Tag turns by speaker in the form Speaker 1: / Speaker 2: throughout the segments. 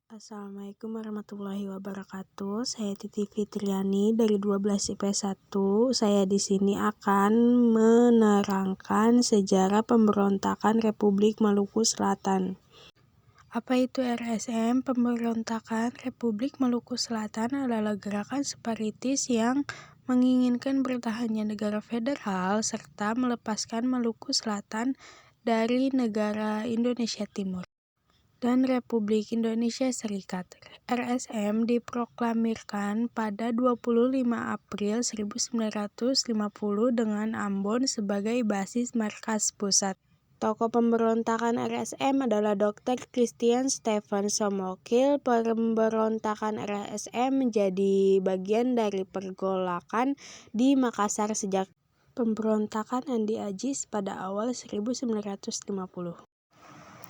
Speaker 1: Assalamualaikum warahmatullahi wabarakatuh. Saya Titi Fitriani dari 12 IPS 1. Saya di sini akan menerangkan sejarah pemberontakan Republik Maluku Selatan. Apa itu RSM? Pemberontakan Republik Maluku Selatan adalah gerakan separatis yang menginginkan bertahannya negara federal serta melepaskan Maluku Selatan dari negara Indonesia Timur dan Republik Indonesia Serikat. RSM diproklamirkan pada 25 April 1950 dengan Ambon sebagai basis markas pusat. Tokoh pemberontakan RSM adalah Dr. Christian Stephen Somokil. Pemberontakan RSM menjadi bagian dari pergolakan di Makassar sejak pemberontakan Andi Ajis pada awal 1950.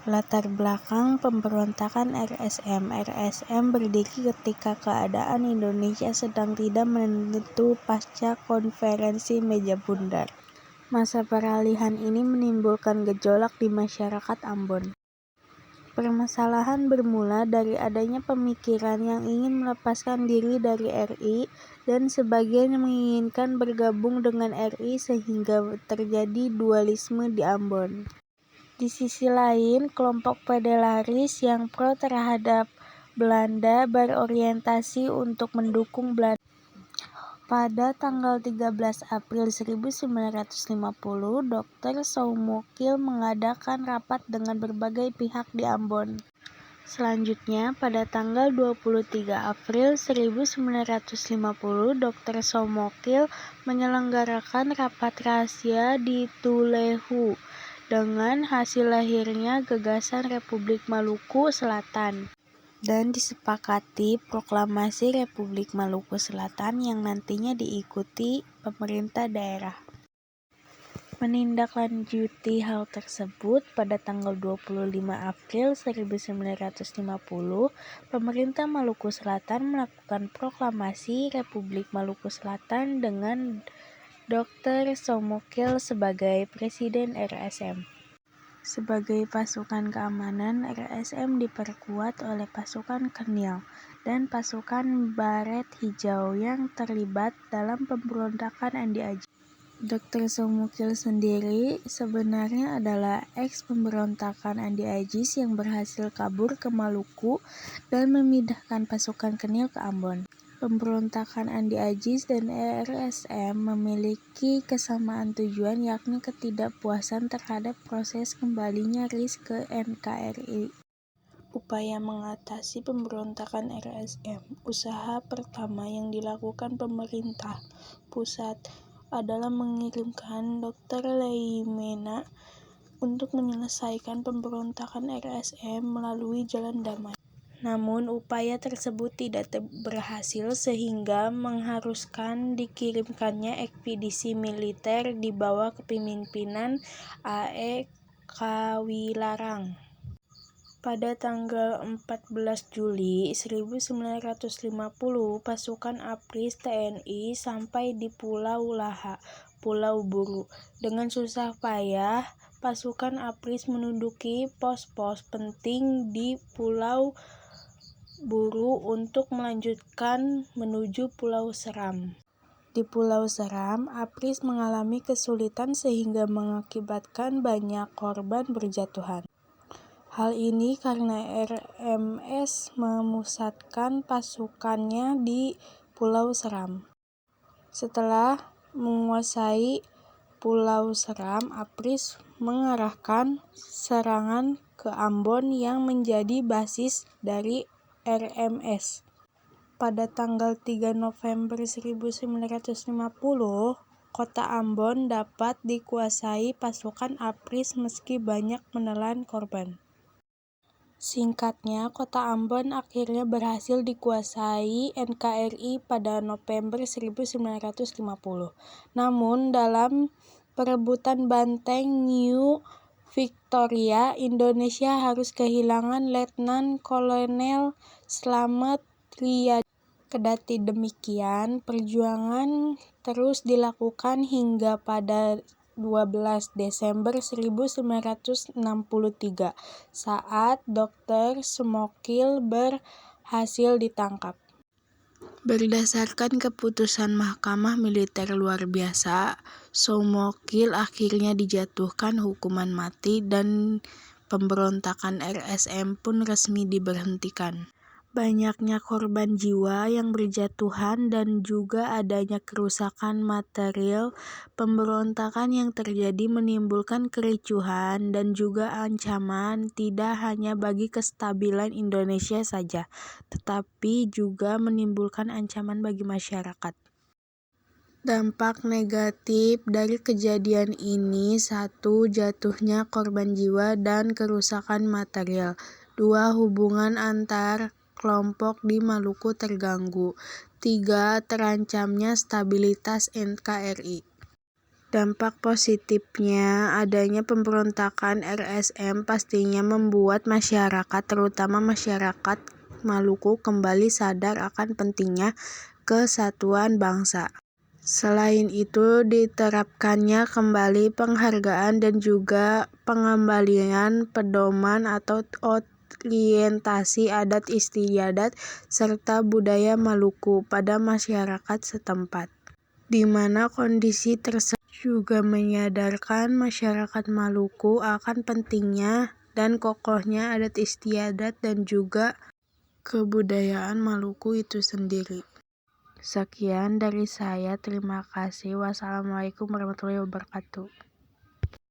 Speaker 1: Latar belakang pemberontakan RSM. RSM berdiri ketika keadaan Indonesia sedang tidak menentu pasca konferensi meja bundar. Masa peralihan ini menimbulkan gejolak di masyarakat Ambon. Permasalahan bermula dari adanya pemikiran yang ingin melepaskan diri dari RI dan sebagian menginginkan bergabung dengan RI sehingga terjadi dualisme di Ambon. Di sisi lain, kelompok federalis yang pro terhadap Belanda berorientasi untuk mendukung Belanda. Pada tanggal 13 April 1950, Dr. Somokil mengadakan rapat dengan berbagai pihak di Ambon. Selanjutnya, pada tanggal 23 April 1950, Dr. Somokil menyelenggarakan rapat rahasia di Tulehu dengan hasil lahirnya gagasan Republik Maluku Selatan dan disepakati proklamasi Republik Maluku Selatan yang nantinya diikuti pemerintah daerah. Menindaklanjuti hal tersebut, pada tanggal 25 April 1950, pemerintah Maluku Selatan melakukan proklamasi Republik Maluku Selatan dengan Dr. Somokil sebagai Presiden RSM. Sebagai pasukan keamanan, RSM diperkuat oleh pasukan Kernil dan pasukan Baret Hijau yang terlibat dalam pemberontakan Andi Ajis. Dr. Somokil sendiri sebenarnya adalah eks-pemberontakan Andi Ajis yang berhasil kabur ke Maluku dan memindahkan pasukan Kernil ke Ambon. Pemberontakan Andi Ajis dan RSM memiliki kesamaan tujuan, yakni ketidakpuasan terhadap proses kembalinya RIS ke NKRI. Upaya mengatasi pemberontakan RSM. Usaha pertama yang dilakukan pemerintah pusat adalah mengirimkan Dr. Leimena untuk menyelesaikan pemberontakan RSM melalui jalan damai. Namun upaya tersebut tidak berhasil sehingga mengharuskan dikirimkannya ekspedisi militer di bawah kepemimpinan A.E. Kawilarang. Pada tanggal 14 Juli 1950, pasukan APRIS TNI sampai di Pulau Laha, Pulau Buru. Dengan susah payah, pasukan APRIS menduduki pos-pos penting di Pulau Buru untuk melanjutkan menuju Pulau Seram. Di Pulau Seram, APRIS mengalami kesulitan sehingga mengakibatkan banyak korban berjatuhan. Hal ini karena RMS memusatkan pasukannya di Pulau Seram. Setelah menguasai Pulau Seram, APRIS mengarahkan serangan ke Ambon yang menjadi basis dari RMS. Pada tanggal 3 November 1950, kota Ambon dapat dikuasai pasukan APRIS meski banyak menelan korban. Singkatnya, kota Ambon akhirnya berhasil dikuasai NKRI pada November 1950. Namun, dalam perebutan Banteng New Victoria, Indonesia harus kehilangan Letnan Kolonel Slamet Riyadi. Kendati demikian, perjuangan terus dilakukan hingga pada Desember 1963 saat Dr. Smokil berhasil ditangkap. Berdasarkan keputusan Mahkamah Militer Luar Biasa, Soemokil akhirnya dijatuhkan hukuman mati dan pemberontakan RSM pun resmi diberhentikan. Banyaknya korban jiwa yang berjatuhan dan juga adanya kerusakan material pemberontakan yang terjadi menimbulkan kericuhan dan juga ancaman tidak hanya bagi kestabilan Indonesia saja, tetapi juga menimbulkan ancaman bagi masyarakat. Dampak negatif dari kejadian ini: 1. Jatuhnya korban jiwa dan kerusakan material. 2. Hubungan antar kelompok di Maluku terganggu. 3. Terancamnya stabilitas NKRI. Dampak positifnya, adanya pemberontakan RSM pastinya membuat masyarakat, terutama masyarakat Maluku, kembali sadar akan pentingnya kesatuan bangsa. Selain itu, diterapkannya kembali penghargaan dan juga pengembalian pedoman atau orientasi adat istiadat serta budaya Maluku pada masyarakat setempat, di mana kondisi tersebut juga menyadarkan masyarakat Maluku akan pentingnya dan kokohnya adat istiadat dan juga kebudayaan Maluku itu sendiri. Sekian dari saya, terima kasih. Wassalamualaikum warahmatullahi wabarakatuh.